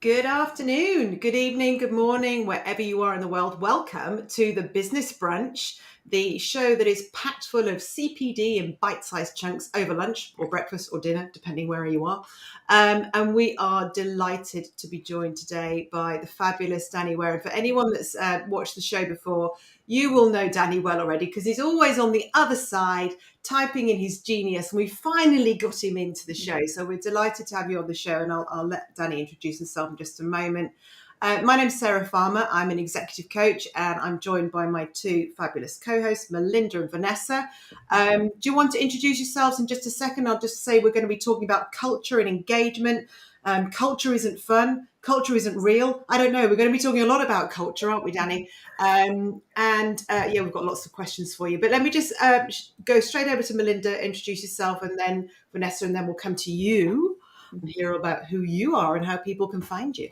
Good afternoon, good evening, good morning, wherever you are in the world. Welcome to the Business Brunch, the show that is packed full of CPD and bite-sized chunks over lunch or breakfast or dinner, depending where you are. And we are delighted to be joined today by the fabulous Danny Wareham. For anyone that's watched the show before, you will know Danny well already because he's always on the other side typing in his genius, and we finally got him into the show. So we're delighted to have you on the show, and I'll let Danny introduce himself in just a moment. My name's Sarah Farmer. I'm an executive coach, and I'm joined by my two fabulous co-hosts, Melinda and Vanessa. Do you want to introduce yourselves in just a second? I'll just say we're going to be talking about culture and engagement. Culture isn't fun. Culture isn't real. I don't know. We're going to be talking a lot about culture, aren't we, Danny? We've got lots of questions for you. But let me just go straight over to Melinda, introduce yourself, and then Vanessa, and then we'll come to you and hear about who you are and how people can find you.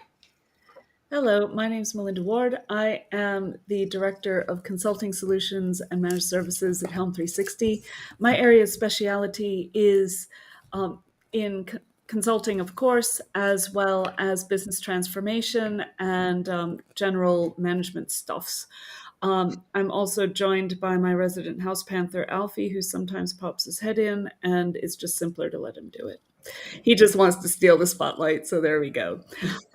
Hello, my name is Melinda Ward. I am the Director of Consulting Solutions and Managed Services at Helm 360. My area of speciality is in consulting, of course, as well as business transformation and general management stuffs. I'm also joined by my resident house panther, Alfie, who sometimes pops his head in, and it's just simpler to let him do it. He just wants to steal the spotlight, so there we go.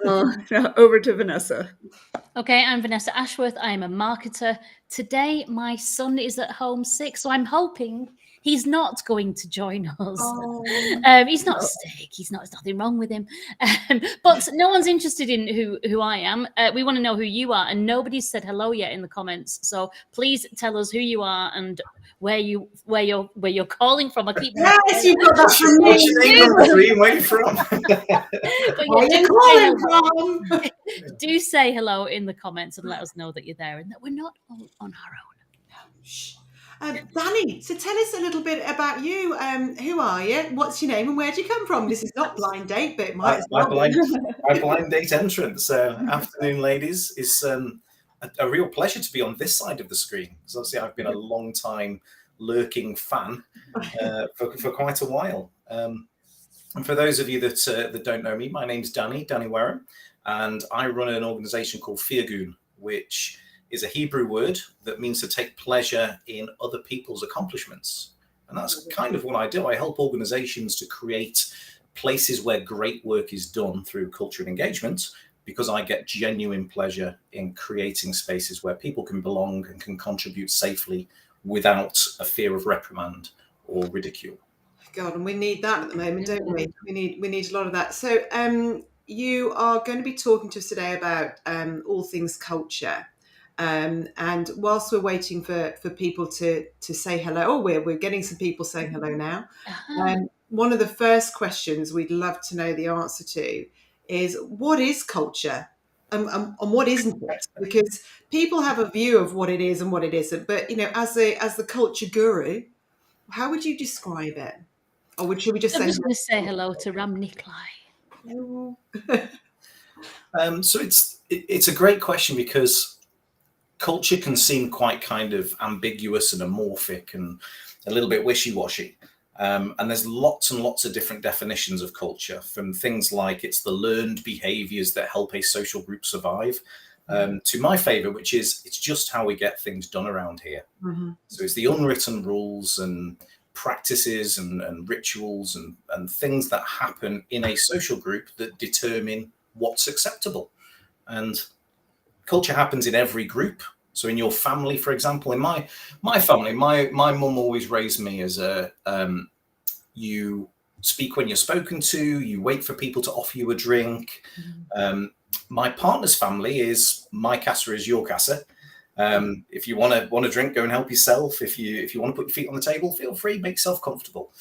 Now over to Vanessa. Okay, I'm Vanessa Ashworth. I'm a marketer. Today, my son is at home sick, so I'm hoping he's not going to join us. He's not sick. There's nothing wrong with him. But no one's interested in who I am. We want to know who you are, and nobody's said hello yet in the comments. So please tell us who you are and where you're calling from. I keep Yes, you've got that from What's your name on the screen? Where are you from? But Where yeah, you calling from? do say hello in the comments and let us know that you're there and that we're not all on our own. Danny, so tell us a little bit about you. Who are you? What's your name and where do you come from? This is not blind date, but it might as well be. My blind date entrance. Afternoon, ladies. It's a real pleasure to be on this side of the screen because obviously I've been a long time lurking fan for quite a while. And for those of you that don't know me, my name's Danny Wareham, and I run an organization called Firgun, which is a Hebrew word that means to take pleasure in other people's accomplishments. And that's kind of what I do. I help organizations to create places where great work is done through culture and engagement, because I get genuine pleasure in creating spaces where people can belong and can contribute safely without a fear of reprimand or ridicule. God, and we need that at the moment, don't we? We need a lot of that. So you are going to be talking to us today about all things culture. And whilst we're waiting for people to say hello, we're getting some people saying hello now. One of the first questions we'd love to know the answer to is, what is culture and what isn't it? Because people have a view of what it is and what it isn't. But, as the culture guru, how would you describe it? Or should we just I'm just going to say hello to Ram Nikolai. So it's a great question because culture can seem quite kind of ambiguous and amorphic and a little bit wishy-washy. And there's lots and lots of different definitions of culture, from things like it's the learned behaviors that help a social group survive, to my favorite, which is it's just how we get things done around here. Mm-hmm. So it's the unwritten rules and practices and rituals and things that happen in a social group that determine what's acceptable. And culture happens in every group. So in your family, for example, in my family, my mum always raised me as you speak when you're spoken to, you wait for people to offer you a drink. My partner's family is my casa is your casa. If you want a drink, go and help yourself. If you want to put your feet on the table, feel free, make yourself comfortable.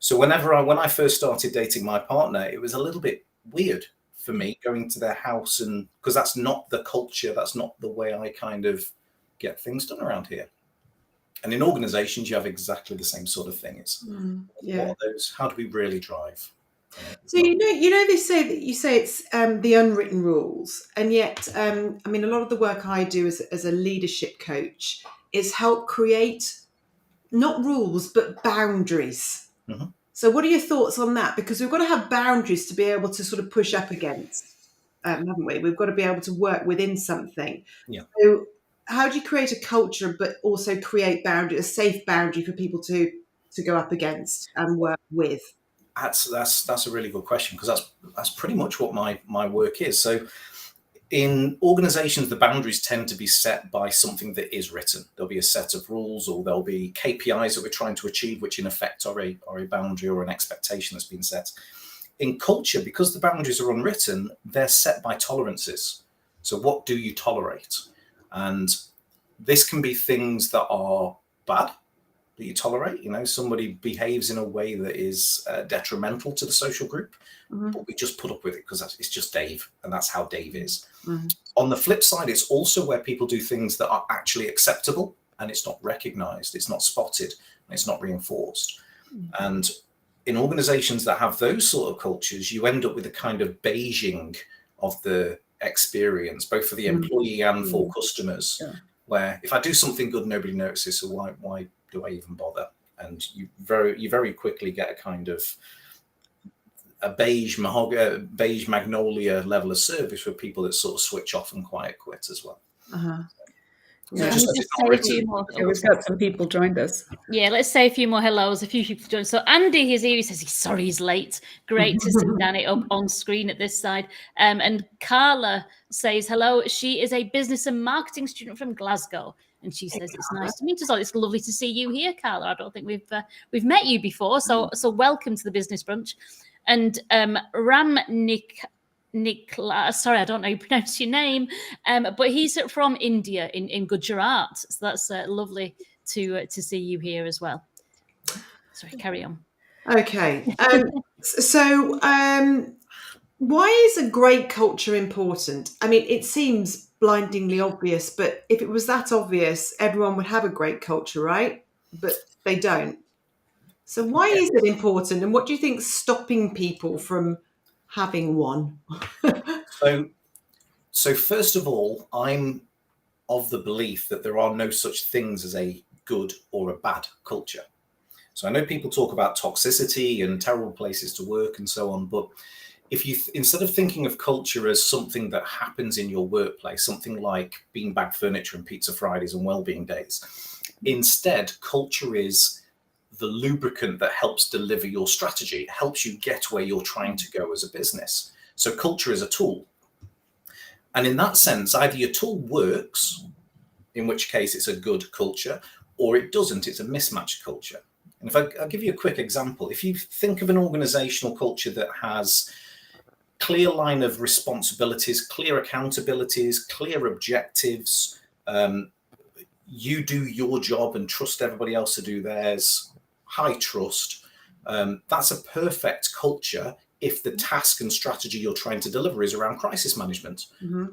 So when I first started dating my partner, it was a little bit weird for me going to their house, and because that's not the culture, that's not the way I kind of get things done around here. And in organizations, you have exactly the same sort of thing. It's what are those? How do we really drive? So they say that you say it's the unwritten rules, and yet a lot of the work I do as a leadership coach is help create not rules but boundaries. Mm-hmm. So what are your thoughts on that? Because we've got to have boundaries to be able to sort of push up against. haven't we? We've got to be able to work within something. Yeah. So how do you create a culture, but also create a safe boundary for people to go up against and work with? That's a really good question, because that's pretty much what my work is. So in organizations, the boundaries tend to be set by something that is written. There'll be a set of rules, or there'll be KPIs that we're trying to achieve, which in effect are a boundary or an expectation that's been set. In culture, because the boundaries are unwritten, they're set by tolerances. So what do you tolerate? And this can be things that are bad, that you tolerate. Somebody behaves in a way that is detrimental to the social group, but we just put up with it because it's just Dave, and that's how Dave is. On the flip side, it's also where people do things that are actually acceptable, and it's not recognized, it's not spotted, and it's not reinforced. And in organizations that have those sort of cultures, you end up with a kind of beiging of the experience, both for the employee and for customers, where if I do something good, nobody notices, so why do I even bother? And you very quickly get a kind of a beige magnolia level of service for people that sort of switch off and quiet quit as well. So just say a few more. We've got some people joined us. Yeah, let's say a few more hellos. A few people joined. So Andy is here. He says he's sorry he's late. Great to see Danny up on screen at this side. And Carla says hello. She is a business and marketing student from Glasgow, and she says it's nice to meet us all. It's lovely to see you here, Carla. I don't think we've met you before, so welcome to the Business Brunch. And Ram Nikla, sorry, I don't know how you pronounce your name, but he's from India in Gujarat. So that's lovely to see you here as well. Sorry, carry on. Okay. So why is a great culture important? I mean, it seems blindingly obvious, but if it was that obvious, everyone would have a great culture, right? But they don't. So why is it important? And what do you think's stopping people from having one? So first of all, I'm of the belief that there are no such things as a good or a bad culture. So I know people talk about toxicity and terrible places to work and so on, but if you instead of thinking of culture as something that happens in your workplace, something like beanbag furniture and pizza Fridays and well-being days, instead culture is the lubricant that helps deliver your strategy. It helps you get where you're trying to go as a business. So culture is a tool. And in that sense, either your tool works, in which case it's a good culture, or it doesn't, it's a mismatched culture. And if I'll give you a quick example. If you think of an organizational culture that has clear line of responsibilities, clear accountabilities, clear objectives, you do your job and trust everybody else to do theirs, high trust, that's a perfect culture if the task and strategy you're trying to deliver is around crisis management.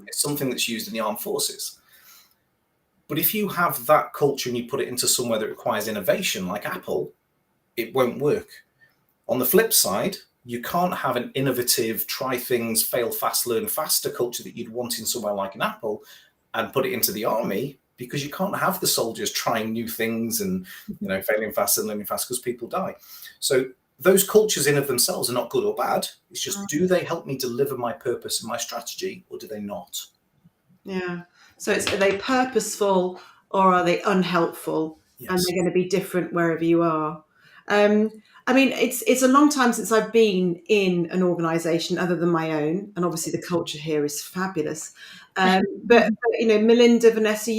It's something that's used in the armed forces. But if you have that culture and you put it into somewhere that requires innovation, like Apple, it won't work. On the flip side, you can't have an innovative, try things, fail fast, learn faster culture that you'd want in somewhere like an Apple and put it into the army, because you can't have the soldiers trying new things and failing fast and learning fast, because people die. So those cultures in of themselves are not good or bad. It's just, do they help me deliver my purpose and my strategy, or do they not? Yeah. So are they purposeful or are they unhelpful? Yes. And they're going to be different wherever you are. I mean, it's a long time since I've been in an organisation other than my own, and obviously the culture here is fabulous. But Melinda, Vanessa,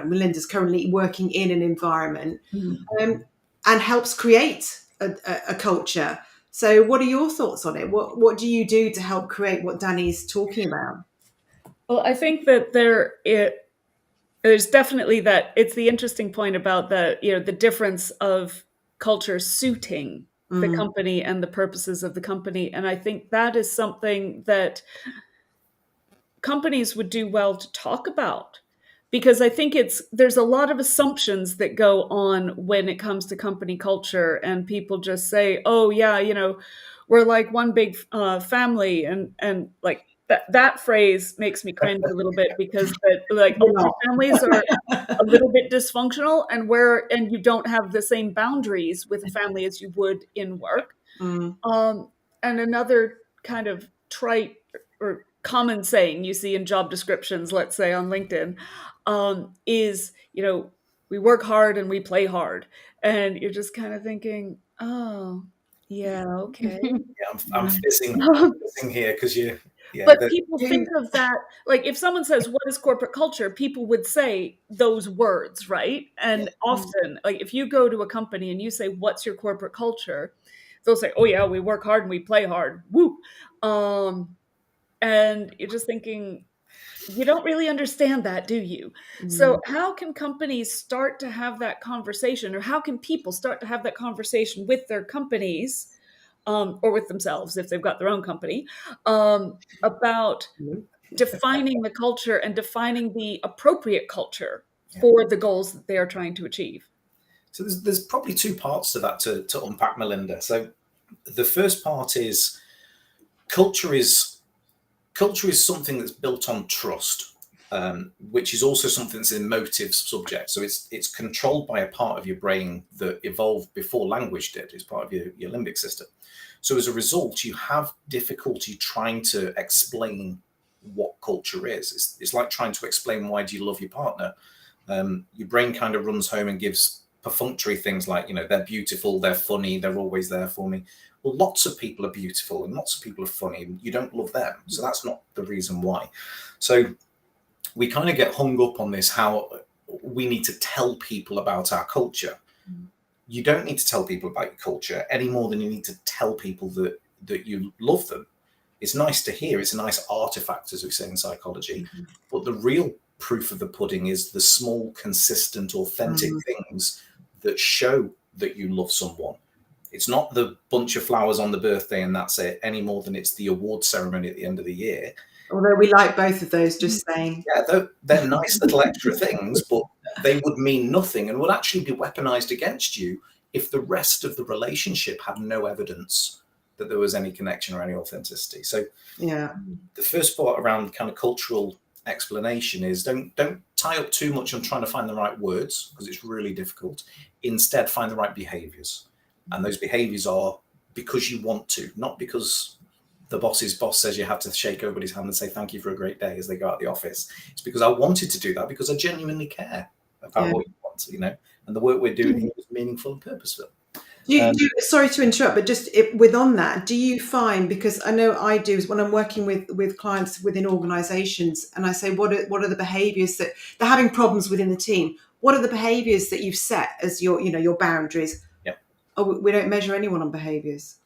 Melinda's currently working in an environment and helps create a culture. So, what are your thoughts on it? What do you do to help create what Danny's talking about? Well, I think that there's definitely that. It's the interesting point about the difference of culture suiting the company and the purposes of the company. And I think that is something that companies would do well to talk about, because I think there's a lot of assumptions that go on when it comes to company culture, and people just say, oh yeah, we're like one big family, and like that phrase makes me cringe a little bit, because families are a little bit dysfunctional, and you don't have the same boundaries with a family as you would in work. And another kind of trite or common saying you see in job descriptions, let's say on LinkedIn, is, we work hard and we play hard. And you're just kind of thinking, oh, yeah, okay. Yeah, I'm fizzing here because but people think of that, like if someone says, what is corporate culture? People would say those words, right? And often, like if you go to a company and you say, what's your corporate culture? They'll say, oh yeah, we work hard and we play hard. Woo. And you're just thinking, you don't really understand that, do you? So how can companies start to have that conversation, or how can people start to have that conversation with their companies, or with themselves if they've got their own company, about defining the culture and defining the appropriate culture for the goals that they are trying to achieve? So there's probably two parts to that to unpack, Melinda. So the first part is culture is something that's built on trust, which is also something that's an emotive subject. So it's controlled by a part of your brain that evolved before language did. It's part of your limbic system. So as a result, you have difficulty trying to explain what culture is. It's like trying to explain, why do you love your partner? Your brain kind of runs home and gives perfunctory things like, they're beautiful, they're funny, they're always there for me. Well, lots of people are beautiful and lots of people are funny. You don't love them. So that's not the reason why. So we kind of get hung up on this, how we need to tell people about our culture. You don't need to tell people about your culture any more than you need to tell people that you love them. It's nice to hear. It's a nice artifact, as we say in psychology. But the real proof of the pudding is the small, consistent, authentic things that show that you love someone. It's not the bunch of flowers on the birthday and that's it, any more than it's the award ceremony at the end of the year. Although we like both of those, just saying. Yeah, they're nice little extra things, but they would mean nothing and would actually be weaponized against you if the rest of the relationship had no evidence that there was any connection or any authenticity. So the first part around kind of cultural explanation is don't tie up too much on trying to find the right words, because it's really difficult. Instead, find the right behaviors. And those behaviors are because you want to, not because the boss's boss says you have to shake everybody's hand and say thank you for a great day as they go out the office. It's because I wanted to do that because I genuinely care about what you want, and the work we're doing here is meaningful and purposeful. Sorry to interrupt, but just on that, do you find, because I know I do, is when I'm working with clients within organizations and I say, what are the behaviors that they're having problems within the team? What are the behaviors that you've set as your boundaries? Oh, we don't measure anyone on behaviors.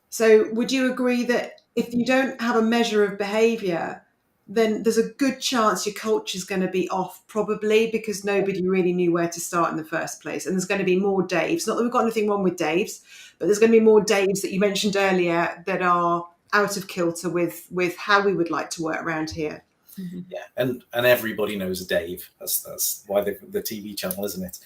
So would you agree that if you don't have a measure of behavior, then there's a good chance your culture is going to be off, probably because nobody really knew where to start in the first place. And there's going to be more Daves. Not that we've got anything wrong with Daves, but there's going to be more Daves that you mentioned earlier that are out of kilter with how we would like to work around here. Yeah, and everybody knows a Dave. That's why the TV channel, isn't it?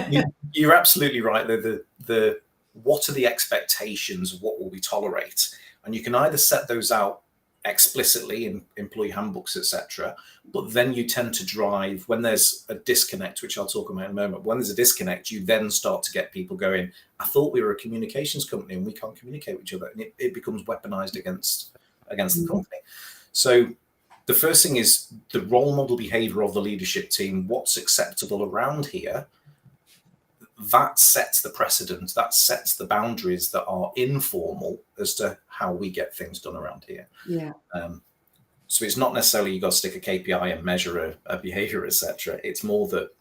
Yeah. You're absolutely right. The what are the expectations of what will we tolerate, and you can either set those out explicitly in employee handbooks, etc. But then you tend to drive, when there's a disconnect, which I'll talk about in a moment. When there's a disconnect, you then start to get people going, I thought we were a communications company and we can't communicate with each other, and it becomes weaponized against the company. So the first thing is the role model behavior of the leadership team. What's acceptable around here? That sets the precedent, that sets the boundaries that are informal as to how we get things done around here. Yeah. So it's not necessarily you've got to stick a KPI and measure a behavior, etc. It's more that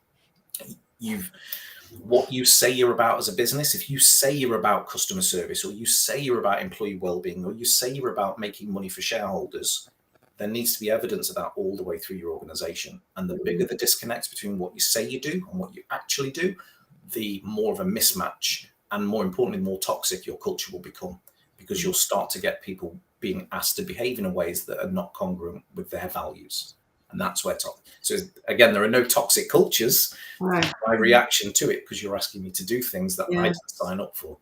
what you say you're about as a business. If you say you're about customer service, or you say you're about employee well-being, or you say you're about making money for shareholders, there needs to be evidence of that all the way through your organization. And the bigger the disconnect between what you say you do and what you actually do, the more of a mismatch, and more importantly, more toxic your culture will become, because you'll start to get people being asked to behave in ways that are not congruent with their values. And that's where so again, there are no toxic cultures. Right. My reaction to it, because you're asking me to do things that I didn't sign up for.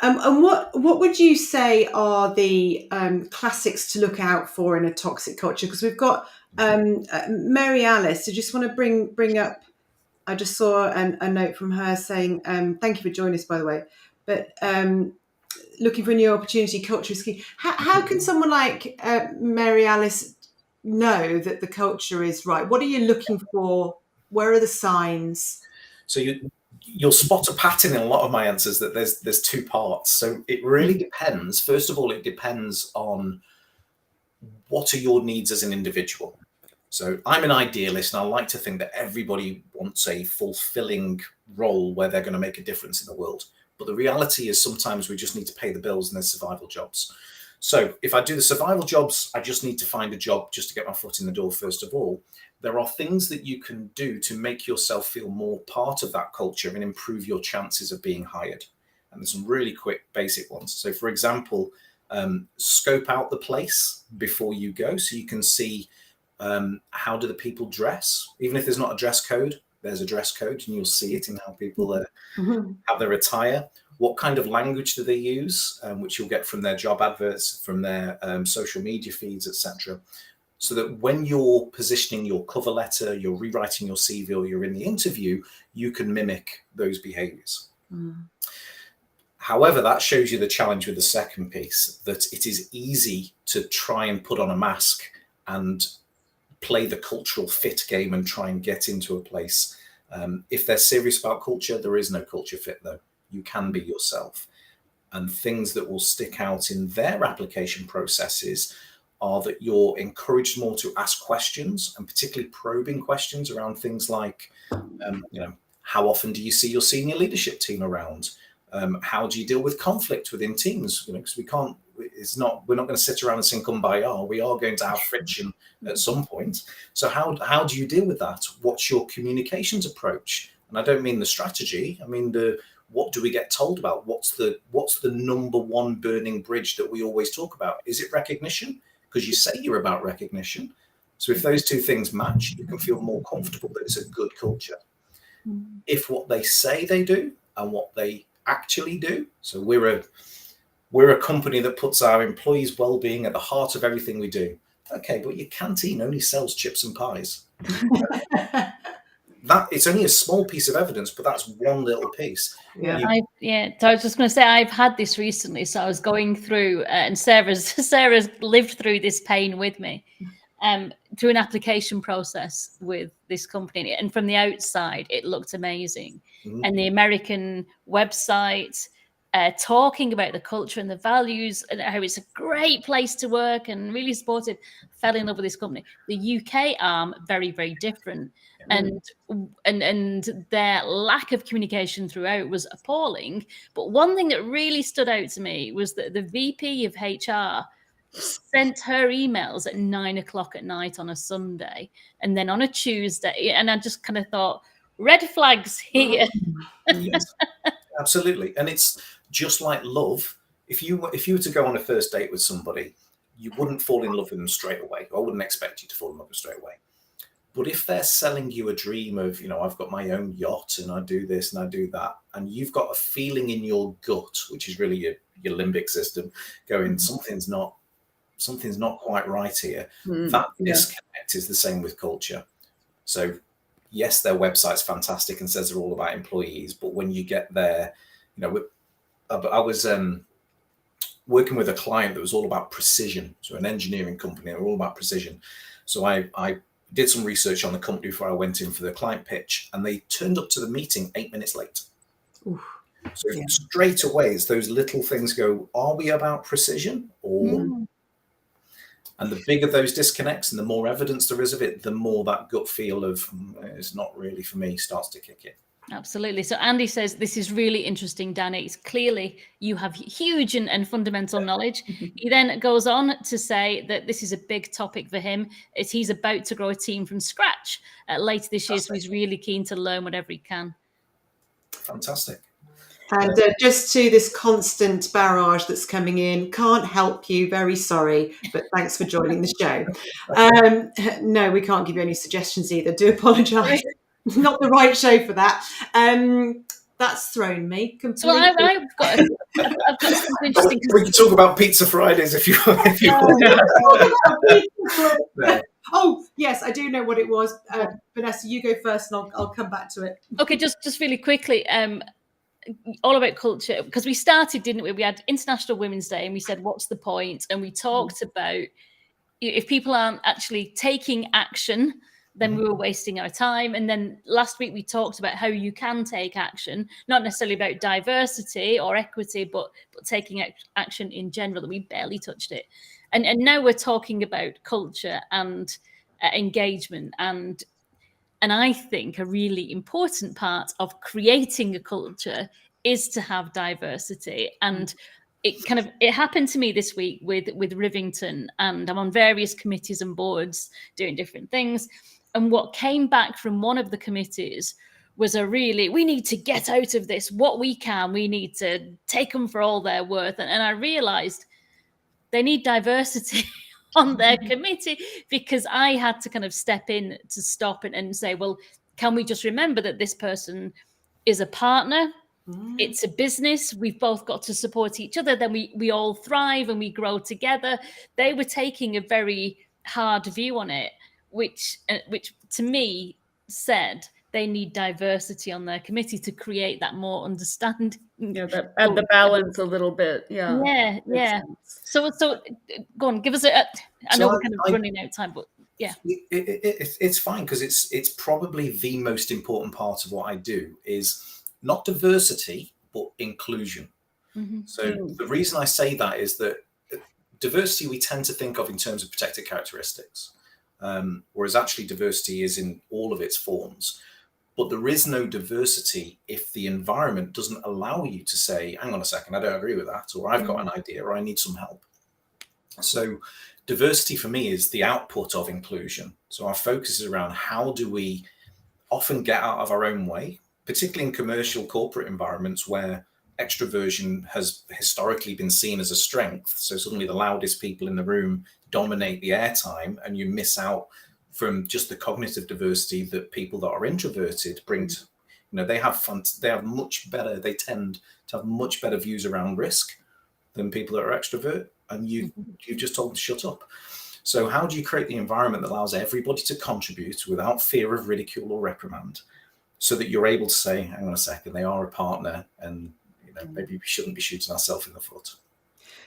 And what would you say are the classics to look out for in a toxic culture? Because we've got Mary Alice. I just want to bring up. I just saw a note from her saying, "Thank you for joining us, by the way." But looking for a new opportunity, culture is key. How can someone like Mary Alice know that the culture is right? What are you looking for? Where are the signs? So you'll spot a pattern in a lot of my answers that there's two parts. So it really depends. First of all, it depends on what are your needs as an individual. So I'm an idealist, and I like to think that everybody wants a fulfilling role where they're going to make a difference in the world. But the reality is sometimes we just need to pay the bills and there's survival jobs. So if I do the survival jobs, I just need to find a job just to get my foot in the door, first of all. There are things that you can do to make yourself feel more part of that culture and improve your chances of being hired. And there's some really quick basic ones. So for example, scope out the place before you go so you can see how do the people dress. Even if there's not a dress code, there's a dress code and you'll see it in how people have their attire. What kind of language do they use, which you'll get from their job adverts, from their social media feeds, etc. So that when you're positioning your cover letter, you're rewriting your CV, or you're in the interview, you can mimic those behaviors. However, that shows you the challenge with the second piece, that it is easy to try and put on a mask and play the cultural fit game and try and get into a place. If they're serious about culture, there is no culture fit though. You can be yourself. And things that will stick out in their application processes are that you're encouraged more to ask questions, and particularly probing questions around things like, how often do you see your senior leadership team around? How do you deal with conflict within teams? Because we're not going to sit around and sing Kumbaya. We are going to have friction at some point. So how do you deal with that? What's your communications approach? And I don't mean the strategy. I mean what do we get told about? What's the number one burning bridge that we always talk about? Is it recognition? Because you say you're about recognition. So if those two things match, you can feel more comfortable that it's a good culture. If what they say they do and what they actually do. So we're a company that puts our employees' well-being at the heart of everything we do. Okay, but your canteen only sells chips and pies. That it's only a small piece of evidence, but that's one little piece. So I was just going to say I've had this recently. So I was going through, and Sarah's lived through this pain with me, through an application process with this company. And from the outside, it looked amazing. And the American website, talking about the culture and the values and how it's a great place to work and really supportive, fell in love with this company. The UK arm, very, very different. And their lack of communication throughout was appalling. But one thing that really stood out to me was that the VP of HR sent her emails at 9 o'clock at night on a Sunday and then on a Tuesday. And I just kind of thought, red flags here. Yes, absolutely. And it's just like love. If you were to go on a first date with somebody, you wouldn't fall in love with them straight away. I wouldn't expect you to fall in love with them straight away. But if they're selling you a dream of, I've got my own yacht and I do this and I do that, and you've got a feeling in your gut, which is really your limbic system, going, something's not quite right here. That disconnect is the same with culture. So yes, their website's fantastic and says they're all about employees, but when you get there, I was working with a client that was all about precision. So an engineering company, they're all about precision. So I did some research on the company before I went in for the client pitch, and they turned up to the meeting 8 minutes late. Oof. So straight away, as those little things go, are we about precision? And the bigger those disconnects and the more evidence there is of it, the more that gut feel of it's not really for me starts to kick in. Absolutely. So Andy says, this is really interesting, Danny. It's clearly you have huge and fundamental knowledge. He then goes on to say that this is a big topic for him, as he's about to grow a team from scratch later this year. So he's really keen to learn whatever he can. Fantastic. And just to this constant barrage that's coming in, can't help you, very sorry, but thanks for joining the show. No, we can't give you any suggestions either. Do apologise. Not the right show for that. That's thrown me completely. Well, I've got something interesting. We can talk about Pizza Fridays if you want. Oh, yes, I do know what it was. Vanessa, you go first and I'll come back to it. Okay, just really quickly. all about culture, because we started, didn't we? We had International Women's Day and we said, what's the point? And we talked about if people aren't actually taking action, then we were wasting our time. And then last week we talked about how you can take action, not necessarily about diversity or equity, but taking action in general. We barely touched it. And now we're talking about culture and engagement. And I think a really important part of creating a culture is to have diversity. And it happened to me this week with Rivington, and I'm on various committees and boards doing different things. And what came back from one of the committees was we need to get out of this what we can. We need to take them for all their worth. And I realized they need diversity on their committee, because I had to kind of step in to stop it and say, well, can we just remember that this person is a partner? It's a business. We've both got to support each other. Then we all thrive and we grow together. They were taking a very hard view on it, which to me said they need diversity on their committee to create that more understanding. That add the balance a little bit. Yeah. So go on, give us I know we're kind of running out of time, but yeah. It's fine, because it's probably the most important part of what I do is not diversity, but inclusion. So the reason I say that is that diversity we tend to think of in terms of protected characteristics, whereas actually diversity is in all of its forms. But there is no diversity if the environment doesn't allow you to say, hang on a second, I don't agree with that, or I've got an idea, or I need some help. So diversity for me is the output of inclusion. So our focus is around how do we often get out of our own way, particularly in commercial corporate environments where extroversion has historically been seen as a strength. So suddenly the loudest people in the room dominate the airtime, and you miss out from just the cognitive diversity that people that are introverted bring to, they have fun. They tend to have much better views around risk than people that are extrovert. And you've just told them to shut up. So how do you create the environment that allows everybody to contribute without fear of ridicule or reprimand, so that you're able to say, hang on a second, they are a partner, and maybe we shouldn't be shooting ourselves in the foot.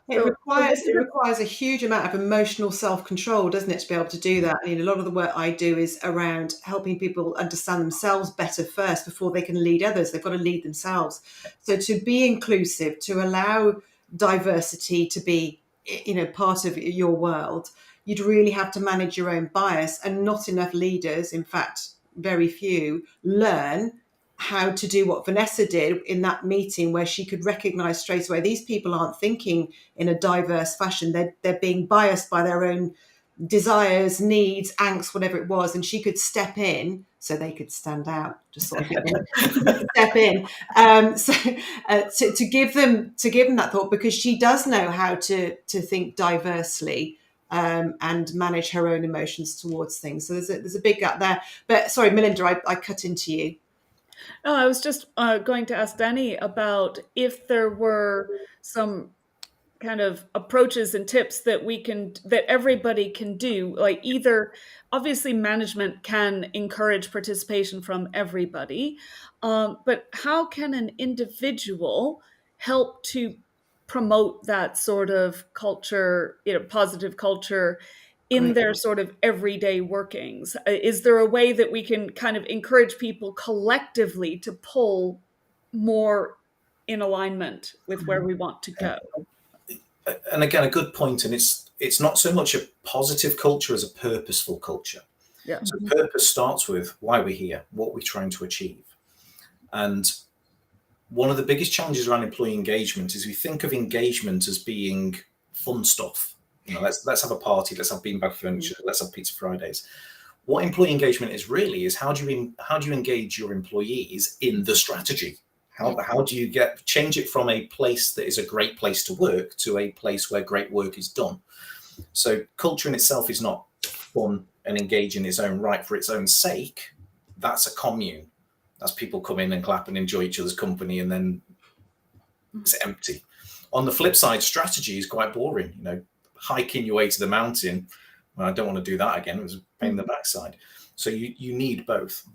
It requires a huge amount of emotional self-control, doesn't it, to be able to do that? A lot of the work I do is around helping people understand themselves better first before they can lead others. They've got to lead themselves. So to be inclusive, to allow diversity to be, part of your world, you'd really have to manage your own bias, and not enough leaders, in fact, very few, learn how to do what Vanessa did in that meeting, where she could recognize straight away these people aren't thinking in a diverse fashion. They're being biased by their own desires, needs, angst, whatever it was, and she could step in so they could stand out. Just sort of step in, to give them that thought, because she does know how to think diversely. And manage her own emotions towards things. So there's a big gap there. But sorry, Melinda, I cut into you. No, I was just going to ask Danny about if there were some kind of approaches and tips that everybody can do. Like, either obviously management can encourage participation from everybody, but how can an individual help to promote that sort of culture, positive culture in their sort of everyday workings? Is there a way that we can kind of encourage people collectively to pull more in alignment with where we want to go? And again, a good point. And it's not so much a positive culture as a purposeful culture. Yeah. So purpose starts with why we're here, what we're trying to achieve. And one of the biggest challenges around employee engagement is we think of engagement as being fun stuff. Let's have a party, let's have beanbag furniture, let's have pizza Fridays. What employee engagement is really is how do you engage your employees in the strategy? How do you change it from a place that is a great place to work to a place where great work is done? So culture in itself is not fun and engage in its own right for its own sake. That's a commune. That's people come in and clap and enjoy each other's company, and then it's empty. On the flip side, strategy is quite boring. Hiking your way to the mountain. Well, I don't want to do that again. It was a pain in the backside. So you need both.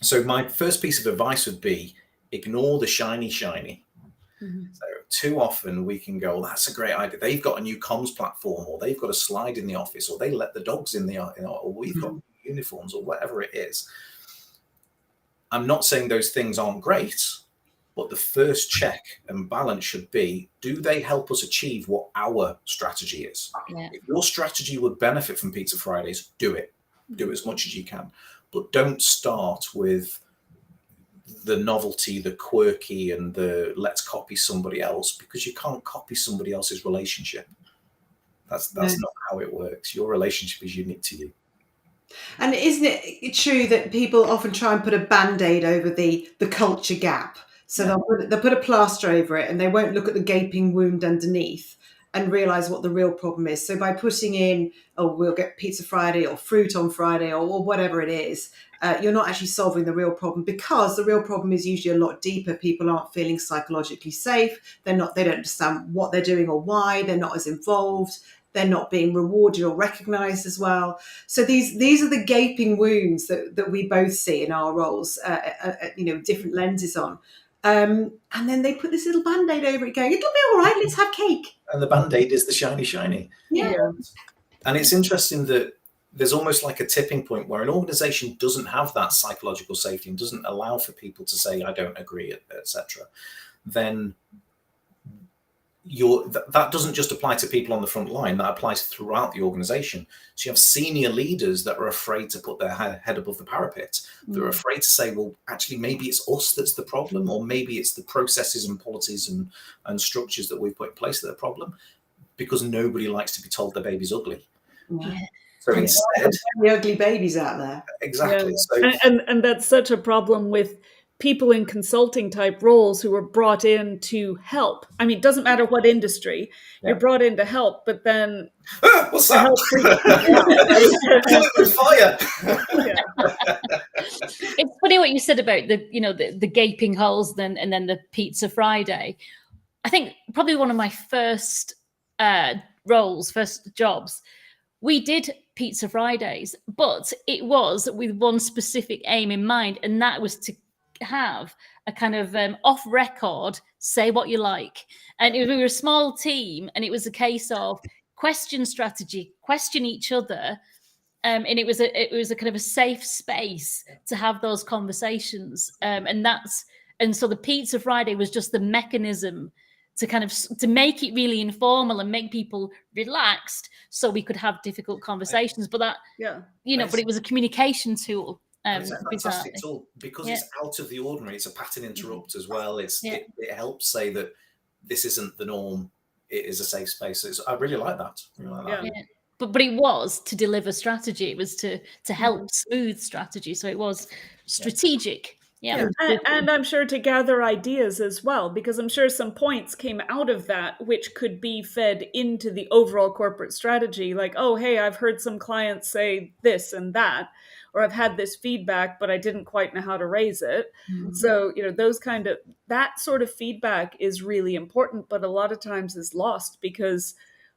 So my first piece of advice would be, ignore the shiny. Mm-hmm. So too often we can go, that's a great idea. They've got a new comms platform, or they've got a slide in the office, or they let the dogs in or we've got uniforms, or whatever it is. I'm not saying those things aren't great, but the first check and balance should be, do they help us achieve what our strategy is? Yeah. If your strategy would benefit from Pizza Fridays, do it. Do as much as you can. But don't start with the novelty, the quirky, and the let's copy somebody else, because you can't copy somebody else's relationship. That's not how it works. Your relationship is unique to you. And isn't it true that people often try and put a band-aid over the culture gap? So they'll put a plaster over it, and they won't look at the gaping wound underneath and realize what the real problem is. So by putting in, oh, we'll get Pizza Friday or fruit on Friday or whatever it is, you're not actually solving the real problem, because the real problem is usually a lot deeper. People aren't feeling psychologically safe. They don't understand what they're doing or why. They're not as involved. They're not being rewarded or recognized as well. So these are the gaping wounds that we both see in our roles, different lenses on. And then they put this little band-aid over it going, it'll be all right, let's have cake. And the band-aid is the shiny. Yeah. And it's interesting that there's almost like a tipping point where an organization doesn't have that psychological safety and doesn't allow for people to say, I don't agree, etc. Then that doesn't just apply to people on the front line, that applies throughout the organization. So you have senior leaders that are afraid to put their head above the parapet. They're afraid to say, well, actually, maybe it's us that's the problem, or maybe it's the processes and policies and structures that we've put in place that are the problem, because nobody likes to be told their baby's ugly. Yeah. So instead, the ugly babies out there. Exactly. Yeah. So, and that's such a problem with people in consulting type roles who are brought in to help. I mean, it doesn't matter what industry, you're brought in to help, but then what's that? help Fire. It's funny what you said about the gaping holes and then the Pizza Friday. I think probably one of my first jobs, we did Pizza Fridays, but it was with one specific aim in mind, and that was to have a kind of off record, say what you like. And we were a small team, and it was a case of question strategy, question each other. And it was a kind of a safe space to have those conversations. And so the Pizza Friday was just the mechanism to make it really informal and make people relaxed, so we could have difficult conversations. But but it was a communication tool. It's a fantastic tool, because it's out of the ordinary. It's a pattern interrupt as well. It helps say that this isn't the norm. It is a safe space. I really like that. But it was to deliver strategy. It was to help smooth strategy. So it was strategic. Yeah. And I'm sure to gather ideas as well, because I'm sure some points came out of that which could be fed into the overall corporate strategy. Like, oh, hey, I've heard some clients say this and that, or I've had this feedback, but I didn't quite know how to raise it. So, that sort of feedback is really important, but a lot of times is lost because,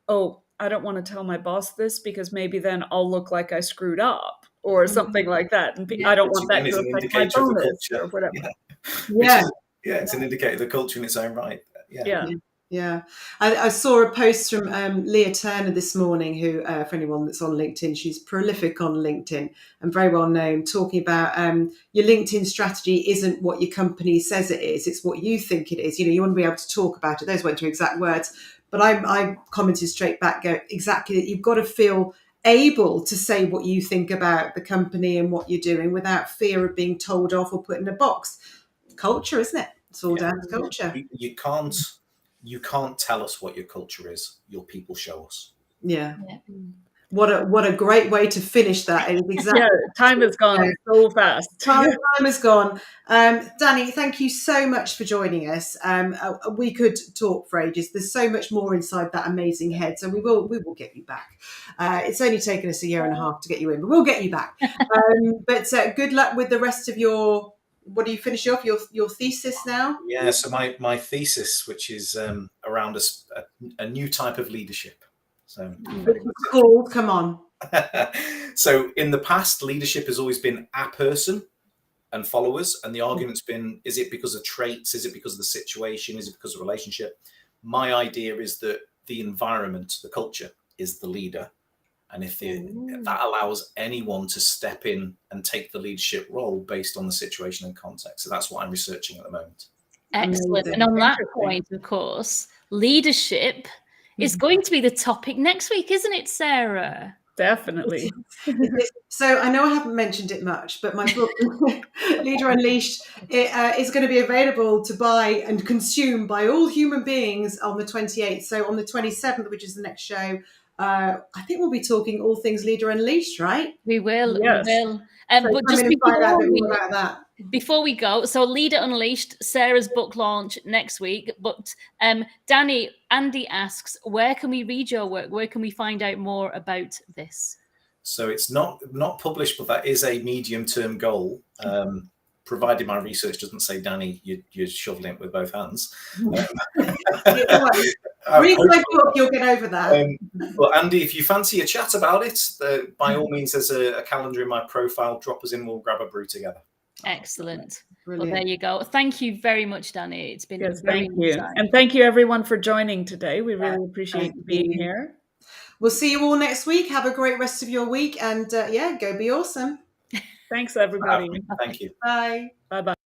I don't want to tell my boss this because maybe then I'll look like I screwed up or something like that. And I don't want that to affect my bonus or whatever. It's an indicator of the culture in its own right. Yeah. I saw a post from Leah Turner this morning, who, for anyone that's on LinkedIn, she's prolific on LinkedIn and very well known, talking about your LinkedIn strategy isn't what your company says it is. It's what you think it is. You want to be able to talk about it. Those weren't her exact words, but I commented straight back, exactly that you've got to feel able to say what you think about the company and what you're doing without fear of being told off or put in a box. Culture, isn't it? It's all down to culture. You can't tell us what your culture is. Your people show us. Yeah. What a great way to finish that. Exactly. Time has gone so fast. Time has gone. Danny, thank you so much for joining us. We could talk for ages. There's so much more inside that amazing head. So we will get you back. It's only taken us a year and a half to get you in, but we'll get you back. But good luck with the rest of your. What do you finish off your thesis now? Yeah, so my thesis, which is around a new type of leadership. So cool, come on. So in the past, leadership has always been a person, and followers. And the argument's been, is it because of traits? Is it because of the situation? Is it because of relationship? My idea is that the environment, the culture, is the leader. And if that allows anyone to step in and take the leadership role based on the situation and context. So that's what I'm researching at the moment. Excellent. And on that point, of course, leadership is going to be the topic next week, isn't it, Sarah? Definitely. So I know I haven't mentioned it much, but my book, Leader Unleashed, is going to be available to buy and consume by all human beings on the 28th. So on the 27th, which is the next show, I think we'll be talking all things Leader Unleashed, right? We will. Yes. We will. So But come just in and find out a bit more about that. before we go, so Leader Unleashed, Sarah's book launch next week. But Danny, Andy asks, where can we read your work? Where can we find out more about this? So it's not published, but that is a medium-term goal. Provided my research doesn't say, Danny, you're shoveling it with both hands. Read my book, you'll get over that. But Andy, if you fancy a chat about it, by all means, there's a calendar in my profile. Drop us in, we'll grab a brew together. Excellent. Brilliant. Well, there you go. Thank you very much, Danny. It's been thank you. And thank you, everyone, for joining today. We really appreciate you being here. We'll see you all next week. Have a great rest of your week. And go be awesome. Thanks, everybody. Thank you. Bye. Bye-bye.